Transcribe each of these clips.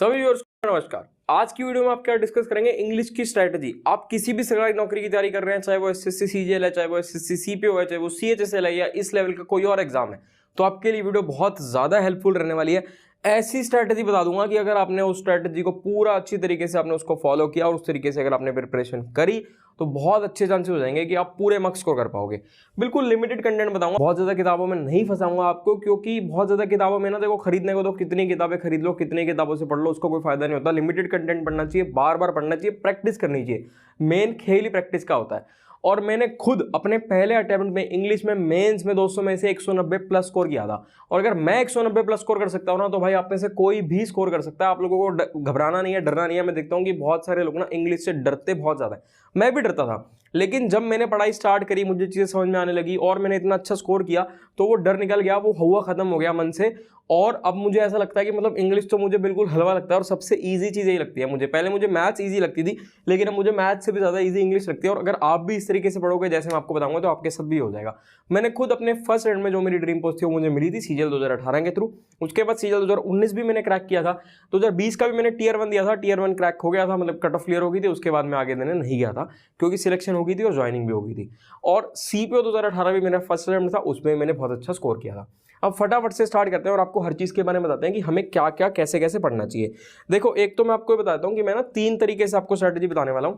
सभी व्यूअर्स को नमस्कार। आज की वीडियो में आप क्या डिस्कस करेंगे, इंग्लिश की स्ट्रैटेजी। आप किसी भी सरकारी नौकरी की तैयारी कर रहे हैं, चाहे वो एसएससी सीजीएल है, चाहे वो एसएससी सीपीओ है, चाहे वो सीएचएसएल है या इस लेवल का कोई और एग्जाम है, तो आपके लिए वीडियो बहुत ज्यादा हेल्पफुल रहने वाली है। ऐसी स्ट्रैटेजी बता दूंगा कि अगर आपने उस स्ट्रैटेजी को पूरा अच्छी तरीके से आपने उसको फॉलो किया और उस तरीके से अगर आपने प्रिपरेशन करी तो बहुत अच्छे चांसेस हो जाएंगे कि आप पूरे मार्क्स स्कोर कर पाओगे। बिल्कुल लिमिटेड कंटेंट बताऊंगा, बहुत ज्यादा किताबों में नहीं फंसाऊंगा आपको, क्योंकि बहुत ज्यादा किताबों में ना देखो, खरीदने को तो कितनी किताबें खरीद लो, कितनी किताबों से पढ़ लो, उसको कोई फायदा नहीं होता। लिमिटेड कंटेंट पढ़ना चाहिए, बार बार पढ़ना चाहिए, प्रैक्टिस करनी चाहिए। मेन खेल ही प्रैक्टिस का होता है। और मैंने खुद अपने पहले अटेम्प्ट में इंग्लिश में मेंस में 200 में से 190 प्लस स्कोर किया था। और अगर मैं 190 प्लस स्कोर कर सकता हूं ना, तो भाई आप में से कोई भी स्कोर कर सकता है। आप लोगों को घबराना नहीं है, डरना नहीं है। मैं देखता हूं कि बहुत सारे लोग ना इंग्लिश से डरते बहुत ज्यादा है, मैं भी डरता था। लेकिन जब मैंने पढ़ाई स्टार्ट करी, मुझे चीजें समझ में आने लगी और मैंने इतना अच्छा स्कोर किया, तो वो डर निकल गया, वो हुआ खत्म हो गया मन से। और अब मुझे ऐसा लगता है कि मतलब इंग्लिश तो मुझे बिल्कुल हलवा लगता है और सबसे इजी चीज यही लगती है मुझे। पहले मुझे मैथ्स इजी लगती थी, लेकिन अब मुझे मैथ्स से भी ज्यादा इजी इंग्लिश लगती है। और अगर आप भी इस तरीके से पढ़ोगे जैसे मैं आपको बताऊंगा, तो आपके साथ भी हो जाएगा। मैंने खुद अपने फर्स्ट रैंक में जो मेरी ड्रीम पोस्ट थी वो मुझे मिली थी सीजीएल 2018 के थ्रू। उसके बाद सीजीएल 2019 भी मैंने क्रैक किया था, 2020 का भी मैंने टीयर 1 दिया था, टीयर 1 क्रैक हो गया था, मतलब कट ऑफ क्लियर हो गई थी। उसके बाद मैं आगे देने नहीं गया था क्योंकि सिलेक्शन हो गई थी और ज्वाइनिंग भी हो गई थी। और सीपीओ 2018 भी मेरा फर्स्ट अटेम्प्ट था, उसमें मैंने बहुत अच्छा स्कोर किया था। अब फटाफट से स्टार्ट करते हैं और आपको हर चीज के बारे में बताते हैं कि हमें क्या क्या कैसे कैसे पढ़ना चाहिए। देखो, एक तो मैं आपको बताता हूं कि मैं ना 3 तरीके से आपको स्ट्रेटेजी बताने वाला हूं।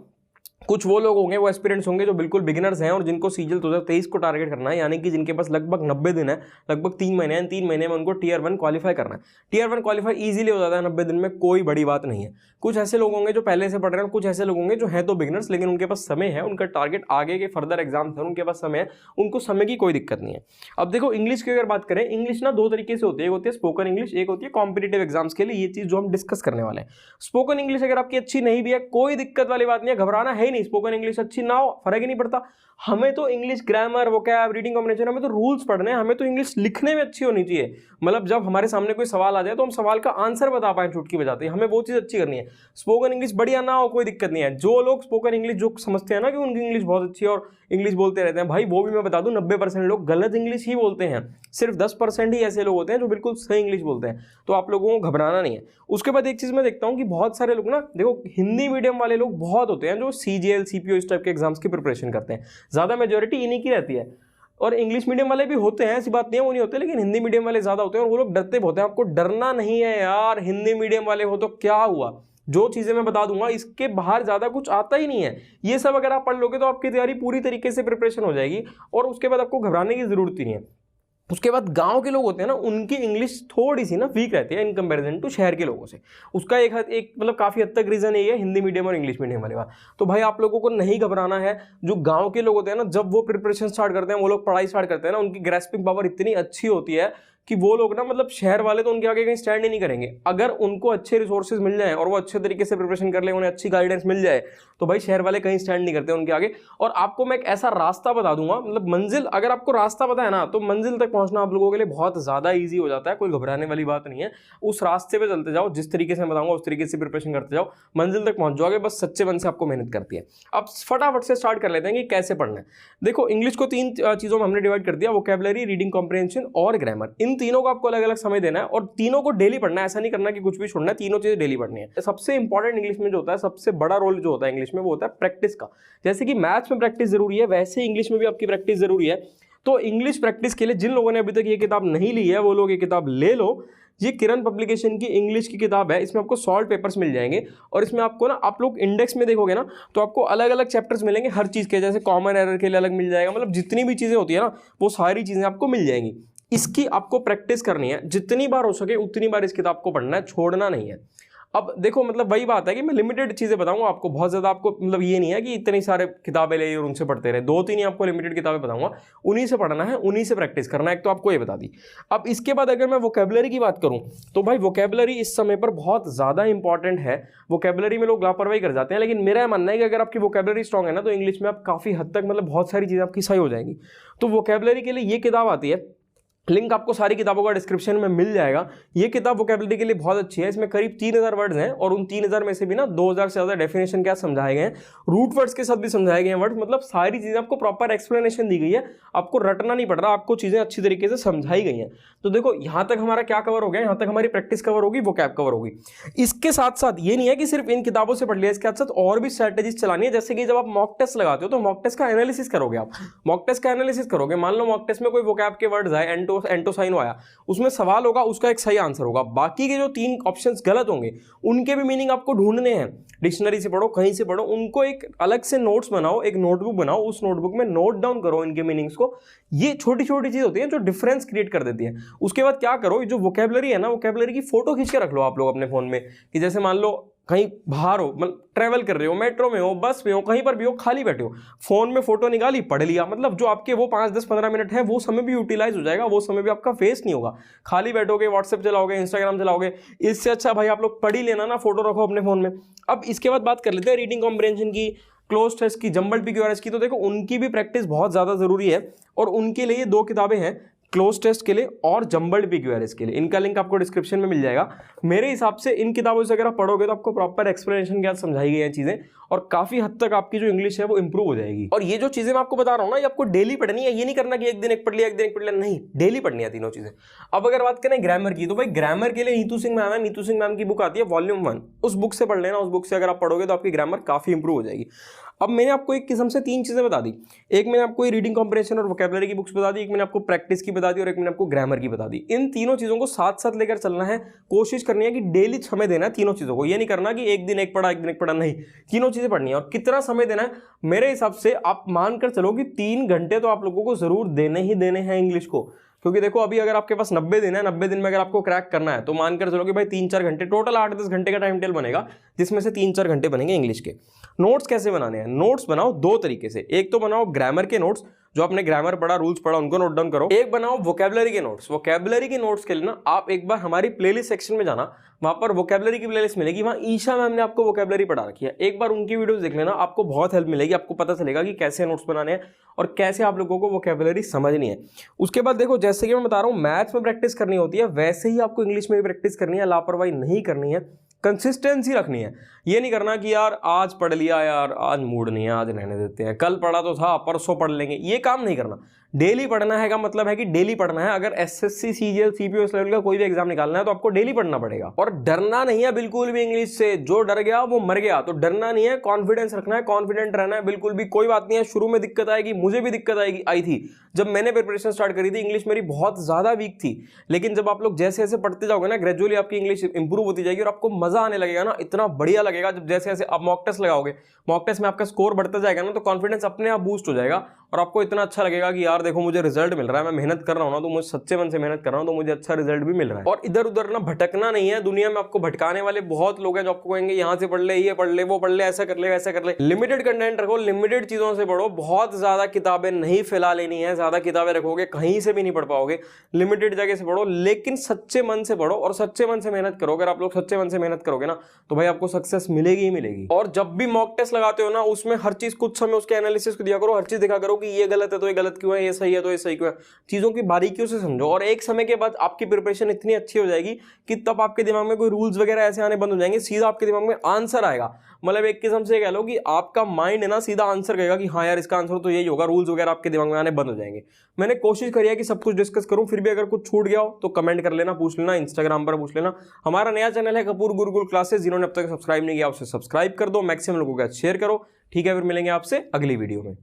कुछ वो लोग होंगे, वो एस्पिरेंट्स होंगे जो बिल्कुल बिगिनर्स हैं और जिनको सीजीएल 2023 को टारगेट करना है, यानी कि जिनके पास लगभग 90 दिन है, लगभग 3 महीने हैं। 3 महीने में उनको टीयर 1 क्वालिफाई करना है। टीयर 1 क्वालिफाई इजीली हो जाता है 90 दिन में, कोई बड़ी बात नहीं है। कुछ ऐसे लोग होंगे जो पहले से पढ़ रहे हैं, कुछ ऐसे लोग होंगे जो है तो बिगिनर्स, लेकिन उनके पास समय है, उनका टारगेट आगे के फर्दर एग्जाम है, उनके पास समय है, उनको समय की कोई दिक्कत नहीं है। अब देखो, इंग्लिश की अगर बात करें, इंग्लिश ना 2 तरीके से होती है। एक होती है स्पोकन इंग्लिश, एक होती है कॉम्पिटेटिव एग्जाम्स के लिए। ये चीज जो हम डिस्कस करने वाले हैं, स्पोकन इंग्लिश अगर आपकी अच्छी नहीं भी है, कोई दिक्कत वाली बात नहीं है, घबराना है ही नहीं। स्पोकन इंग्लिश अच्छी ना हो, फर्क ही नहीं पड़ता। हमें तो English grammar, vocab, reading combination, हमें तो रूल्स पढ़ने हैं। हमें तो इंग्लिश लिखने में अच्छी होनी चाहिए। मतलब जब हमारे सामने कोई सवाल आ जाए तो हम सवाल का आंसर बता पाए चुटकी बजाते, हमें वो चीज अच्छी करनी है। स्पोकन इंग्लिश बढ़िया ना हो, कोई दिक्कत नहीं है। जो लोग स्पोकन इंग्लिश जो समझते हैं ना कि उनकी इंग्लिश बहुत अच्छी है और इंग्लिश बोलते रहते हैं, भाई वो भी मैं बता दूं 90% लोग गलत इंग्लिश ही बोलते हैं। सिर्फ 10% ही ऐसे लोग होते हैं जो बिल्कुल सही इंग्लिश बोलते हैं। तो आप लोगों को घबराना नहीं है। उसके बाद एक चीज मैं देखता हूं कि बहुत सारे लोग ना, देखो, हिंदी मीडियम वाले लोग बहुत होते हैं जो सीजीएल सीपीओ इस टाइप के एग्जाम्स की प्रिपरेशन करते हैं। ज्यादा मेजोरिटी इन्हीं की रहती है। और इंग्लिश मीडियम वाले भी होते हैं, ऐसी बात नहीं है वो नहीं होते, लेकिन हिंदी मीडियम वाले ज्यादा होते हैं और वो लोग डरते बहुत हैं। आपको डरना नहीं है यार, हिंदी मीडियम वाले हो तो क्या हुआ, जो चीजें मैं बता दूंगा इसके बाहर ज्यादा कुछ आता ही नहीं है। ये सब अगर आप पढ़ लोगे तो आपकी तैयारी पूरी तरीके से प्रिपरेशन हो जाएगी और उसके बाद आपको घबराने की जरूरत ही नहीं है। उसके बाद गांव के लोग होते हैं ना, उनकी इंग्लिश थोड़ी सी ना वीक रहती है इन कंपैरिजन टू शहर के लोगों से। उसका एक मतलब काफी हद तक रीजन यही है, हिंदी मीडियम और इंग्लिश मीडियम वाले बात। तो भाई आप लोगों को नहीं घबराना है। जो गांव के लोग होते हैं ना, जब वो प्रिपरेशन स्टार्ट करते हैं, वो लोग पढ़ाई स्टार्ट करते हैं ना, उनकी ग्रेस्पिंग पावर इतनी अच्छी होती है कि वो लोग ना, मतलब शहर वाले तो उनके आगे कहीं स्टैंड ही नहीं करेंगे। अगर उनको अच्छे रिसोर्सेज मिल जाए और वो अच्छे तरीके से प्रिपरेशन कर ले, उन्हें अच्छी गाइडेंस मिल जाए, तो भाई शहर वाले कहीं स्टैंड नहीं करते उनके आगे। और आपको मैं एक ऐसा रास्ता बता दूंगा, मतलब मंजिल, अगर आपको रास्ता पता है ना, तो मंजिल तक पहुंचना आप लोगों के लिए बहुत ज्यादा ईजी हो जाता है। कोई घबराने वाली बात नहीं है। उस रास्ते पे चलते जाओ, जिस तरीके से बताऊंगा उस तरीके से प्रिपरेशन करते जाओ, मंजिल तक पहुंच जाओगे। बस सच्चे मन से आपको मेहनत करती है। अब फटाफट से स्टार्ट कर लेते हैं कि कैसे पढ़ना है। देखो, इंग्लिश को 3 चीजों में हमने डिवाइड कर दिया, वोकैबुलरी, रीडिंग कॉम्प्रिहेंशन और ग्रामर। इन तीनों को आपको अलग अलग समय देना है और तीनों को डेली पढ़ना है। ऐसा नहीं करना कि कुछ भी छोड़ना है, तीनों चीजें डेली पढ़नी है। सबसे इंपॉर्टेंट इंग्लिश में जो होता है, सबसे बड़ा रोल जो होता है इंग्लिश में, वो होता है प्रैक्टिस का। जैसे कि मैथ्स में प्रैक्टिस जरूरी है, वैसे इंग्लिश में भी आपकी प्रैक्टिस जरूरी है। तो इंग्लिश प्रैक्टिस के लिए जिन लोगों ने अभी तक ये किताब नहीं ली है, वो लोग ये किताब ले लो। ये किरण पब्लिकेशन की इंग्लिश की किताब है। इसमें आपको सॉल्व पेपर्स मिल जाएंगे और इसमें आपको ना, आप लोग इंडेक्स में देखोगे ना, तो आपको अलग अलग चैप्टर्स मिलेंगे हर चीज के। जैसे कॉमन एरर के लिए अलग मिल जाएगा, मतलब जितनी भी चीजें होती है ना, वो सारी चीजें आपको मिल जाएंगी। इसकी आपको प्रैक्टिस करनी है, जितनी बार हो सके उतनी बार इस किताब को पढ़ना है, छोड़ना नहीं है। अब देखो, मतलब वही बात है कि मैं लिमिटेड चीजें बताऊंगा आपको, बहुत ज्यादा आपको, मतलब ये नहीं है कि इतनी सारे किताबें ले और उनसे पढ़ते रहे। 2-3 ही आपको लिमिटेड किताबें बताऊंगा, उन्हीं से पढ़ना है, उन्हीं से प्रैक्टिस करना है। एक तो आपको ये बता दी। अब इसके बाद अगर मैं वोकैबुलरी की बात करूं, तो भाई वोकैबुलरी इस समय पर बहुत ज्यादा इंपॉर्टेंट है। वोकैबुलरी में लोग लापरवाही कर जाते हैं, लेकिन मेरा मानना है कि अगर आपकी वोकैबुलरी स्ट्रांग है ना, तो इंग्लिश में आप काफी हद तक, मतलब बहुत सारी चीजें आपकी सही हो जाएंगी। तो वोकैबुलरी के लिए ये किताब आती है, लिंक आपको सारी किताबों का डिस्क्रिप्शन में मिल जाएगा। ये किताब वोकैबुलरी के लिए बहुत अच्छी है। इसमें करीब 3000 वर्ड्स हैं और उन 3000 में से भी ना 2000 से ज़्यादा डेफिनेशन क्या समझाए गए हैं, रूट वर्ड्स के साथ भी समझाए गए हैं वर्ड्स, मतलब सारी चीज़ें आपको प्रॉपर एक्सप्लेनेशन दी गई है, आपको रटना नहीं पड़ रहा, आपको चीज़ें अच्छी तरीके से समझाई गई हैं। तो देखो यहाँ तक हमारा क्या कवर हो गया, यहाँ तक हमारी प्रैक्टिस कवर होगी, वोकैब कवर होगी। इसके साथ साथ ये नहीं है कि सिर्फ इन किताबों से पढ़ लिया, इसके साथ साथ और भी स्ट्रैटेजीज चलानी है। जैसे कि जब आप मॉक टेस्ट लगाते हो तो मॉक टेस्ट का एनालिसिस करोगे, आप मॉक टेस्ट का एनालिसिस करोगे। मान लो मॉक टेस्ट में कोई वोकैब के वर्ड्स आए, एंटोसाइनो आया, उसमें सवाल होगा, उसका एक सही आंसर होगा, बाकी के जो 3 ऑप्शंस गलत होंगे उनके भी मीनिंग आपको ढूंढने हैं। डिक्शनरी से पढ़ो, कहीं से पढ़ो, उनको एक अलग से नोट्स बनाओ, एक नोटबुक बनाओ, उस नोटबुक में नोट डाउन करो इनके मीनिंग्स को। ये छोटी छोटी चीज होती है जो डिफरेंस क्रिएट कर देती है। उसके बाद क्या करो, जो वोकैबुलरी है ना, वोकैबुलरी की फोटो खींच के रख लो आप लोग अपने फोन में, कि जैसे मान लो कहीं बाहर हो, मतलब ट्रैवल कर रहे हो, मेट्रो में हो, बस में हो, कहीं पर भी हो, खाली बैठे हो, फोन में फोटो निकाली, पढ़ लिया, मतलब जो आपके वो 5, 10, 15 मिनट है वो समय भी यूटिलाइज हो जाएगा, वो समय भी आपका वेस्ट नहीं होगा। खाली बैठोगे, व्हाट्सएप चलाओगे, इंस्टाग्राम चलाओगे, इससे अच्छा भाई आप लोग पढ़ ही लेना ना, फोटो रखो अपने फोन में। अब इसके बाद बात कर लेते हैं रीडिंग कॉम्प्रिहेंशन की, क्लोज टेस्ट की, जंबल्ड पीक्यूआरएस की। तो देखो उनकी भी प्रैक्टिस बहुत ज्यादा जरूरी है और उनके लिए 2 किताबें हैं, क्लोज टेस्ट के लिए और जंबल्ड पीक्यूआरएस के लिए। इनका लिंक आपको डिस्क्रिप्शन में मिल जाएगा। मेरे हिसाब से इन किताबों से अगर आप पढ़ोगे तो आपको प्रॉपर एक्सप्लेनेशन के साथ समझाई गई हैं चीजें और काफी हद तक आपकी जो इंग्लिश है वो इंप्रूव हो जाएगी। और ये जो चीजें मैं आपको बता रहा हूं ना, ये आपको डेली पढ़नी है, ये नहीं करना कि एक दिन एक पढ़ लिया, एक दिन एक पढ़ लिया, नहीं, डेली पढ़नी है तीनों चीजें। अब अगर बात करें ग्रामर की, तो भाई ग्रामर के लिए नीतू सिंह मैम है, नीतू सिंह मैम की बुक आती है वॉल्यूम 1, उस बुक से पढ़ लेना। उस बुक से अगर आप पढ़ोगे तो आपकी ग्रामर काफी इंप्रूव हो जाएगी। अब मैंने आपको एक किस्म से 3 चीजें बता दी, एक मैंने आपको रीडिंग कॉम्प्रिहेंशन और वोकैबुलरी की बुक्स बता दी, एक मैंने आपको प्रैक्टिस की बता दी और एक मैंने आपको ग्रामर की बता दी। इन तीनों चीजों को साथ साथ लेकर चलना है, कोशिश करनी है कि डेली समय देना है तीनों चीजों को। ये नहीं करना कि एक दिन एक पढ़ा, एक दिन एक पढ़ा, नहीं, तीनों चीजें पढ़नी है। और कितना समय देना है, मेरे हिसाब से आप मानकर चलो कि 3 घंटे तो आप लोगों को जरूर देने ही देने हैं इंग्लिश को। क्योंकि देखो अभी अगर आपके पास 90 दिन है, 90 दिन में अगर आपको क्रैक करना है तो मानकर चलो कि भाई 3-4 घंटे, टोटल 8-10 घंटे का टाइम टेबल बनेगा, जिसमें से 3-4 घंटे बनेंगे इंग्लिश के। नोट्स कैसे बनाने हैं, नोट्स बनाओ 2 तरीके से। एक तो बनाओ ग्रामर के नोट्स, जो आपने ग्रामर पढ़ा, रूल्स पढ़ा, उनको नोट डाउन करो। एक बनाओ वोकैबुलरी के नोट्स। वोकैबुलरी के नोट्स के लिए ना आप एक बार हमारी प्लेलिस्ट सेक्शन में जाना, वहां पर वोकैबुलरी की प्लेलिस्ट मिलेगी, वहां ईशा मैम ने आपको वोकैबुलरी पढ़ा रखी है, एक बार उनकी वीडियोस देख लेना, आपको बहुत हेल्प मिलेगी, आपको पता चलेगा कि कैसे नोट्स बनाने हैं और कैसे आप लोगों को वोकैबुलरी समझनी है। उसके बाद देखो, जैसे कि मैं बता रहा हूँ मैथ्स में प्रैक्टिस करनी होती है, वैसे ही आपको इंग्लिश में भी प्रैक्टिस करनी है, लापरवाही नहीं करनी है, कंसिस्टेंसी रखनी है। ये नहीं करना कि यार आज पढ़ लिया, यार आज मूड नहीं है, आज रहने देते हैं, कल पढ़ा तो था, परसों पढ़ लेंगे, ये काम नहीं करना। डेली पढ़ना है का मतलब है कि डेली पढ़ना है। अगर एसएससी, सीजीएल, सीपीओ लेवल का कोई भी एग्जाम निकालना है तो आपको डेली पढ़ना पड़ेगा। और डरना नहीं है बिल्कुल भी इंग्लिश से, जो डर गया वो मर गया, तो डरना नहीं है, कॉन्फिडेंस रखना है, कॉन्फिडेंट रहना है, बिल्कुल भी कोई बात नहीं है। शुरू में दिक्कत आएगी, मुझे भी दिक्कत आई थी जब मैंने प्रिपरेशन स्टार्ट करी थी, इंग्लिश मेरी बहुत ज्यादा वीक थी, लेकिन जब आप लोग जैसे जैसे पढ़ते जाओगे ना, ग्रेजुअली आपकी इंग्लिश इंप्रूव होती जाएगी और आपको मजा आने लगेगा ना, इतना बढ़िया लगेगा। जब जैसे जैसे आप मॉक टेस्ट लगाओगे, मॉक टेस्ट में आपका स्कोर बढ़ता जाएगा ना, तो कॉन्फिडेंस अपने आप बूस्ट हो जाएगा और आपको इतना अच्छा लगेगा कि यार देखो मुझे रिजल्ट मिल रहा है, मैं मेहनत कर रहा हूं ना, तो मुझे सच्चे मन से मेहनत कर रहा हूं, तो मुझे अच्छा रिजल्ट भी मिल रहा है। और इधर उधर ना भटकना नहीं है। दुनिया में आपको भटकाने वाले बहुत लोग हैं जो आपको कहेंगे यहाँ से पढ़ ले, ये पढ़ ले, वो पढ़ ले, ऐसा कर ले, वैसा कर ले। लिमिटेड कंटेंट रखो, लिमिटेड चीजों से पढ़ो, बहुत ज्यादा किताबें नहीं फैला लेनी है। ज्यादा किताबें रखोगे कहीं से भी नहीं पढ़ पाओगे, लिमिटेड जगह से पढ़ो, लेकिन सच्चे मन से पढ़ो और सच्चे मन से मेहनत करो। अगर आप लोग सच्चे मन से मेहनत करोगे ना, तो भाई आपको सक्सेस मिलेगी ही मिलेगी। और जब भी मॉक टेस्ट लगाते हो ना, उसमें हर चीज कुछ समय उसके एनालिसिस को दिया करो, हर चीज देखा करो कि ये गलत है तो ये गलत क्यों है, ये सही है तो ये सही क्यों है, चीजों की बारीकियों से समझो। और एक समय के बाद आपकी प्रिपरेशन इतनी अच्छी हो जाएगी कि तब आपके दिमाग में कोई रूल्स वगैरह ऐसे आने बंद हो जाएंगे, सीधा आपके दिमाग में आंसर आएगा। मतलब एक किस्म से कह लो कि आपका माइंड है ना, सीधा आंसर कहेगा कि हाँ यार इसका आंसर तो यही होगा, रूल्स वगैरह आपके दिमाग में आने बंद हो जाएंगे। मैंने कोशिश करी है कि सब कुछ डिस्कस करूं, फिर भी अगर कुछ छूट गया हो तो कमेंट कर लेना, पूछ लेना, इंस्टाग्राम पर पूछ लेना। हमारा नया चैनल है कपूर गुरुकुल क्लासेस, जिन्होंने अब तक सब्सक्राइब नहीं किया उसे सब्सक्राइब कर दो, मैक्सिमम लोगों के साथ शेयर करो। ठीक है, फिर मिलेंगे आपसे अगली वीडियो में।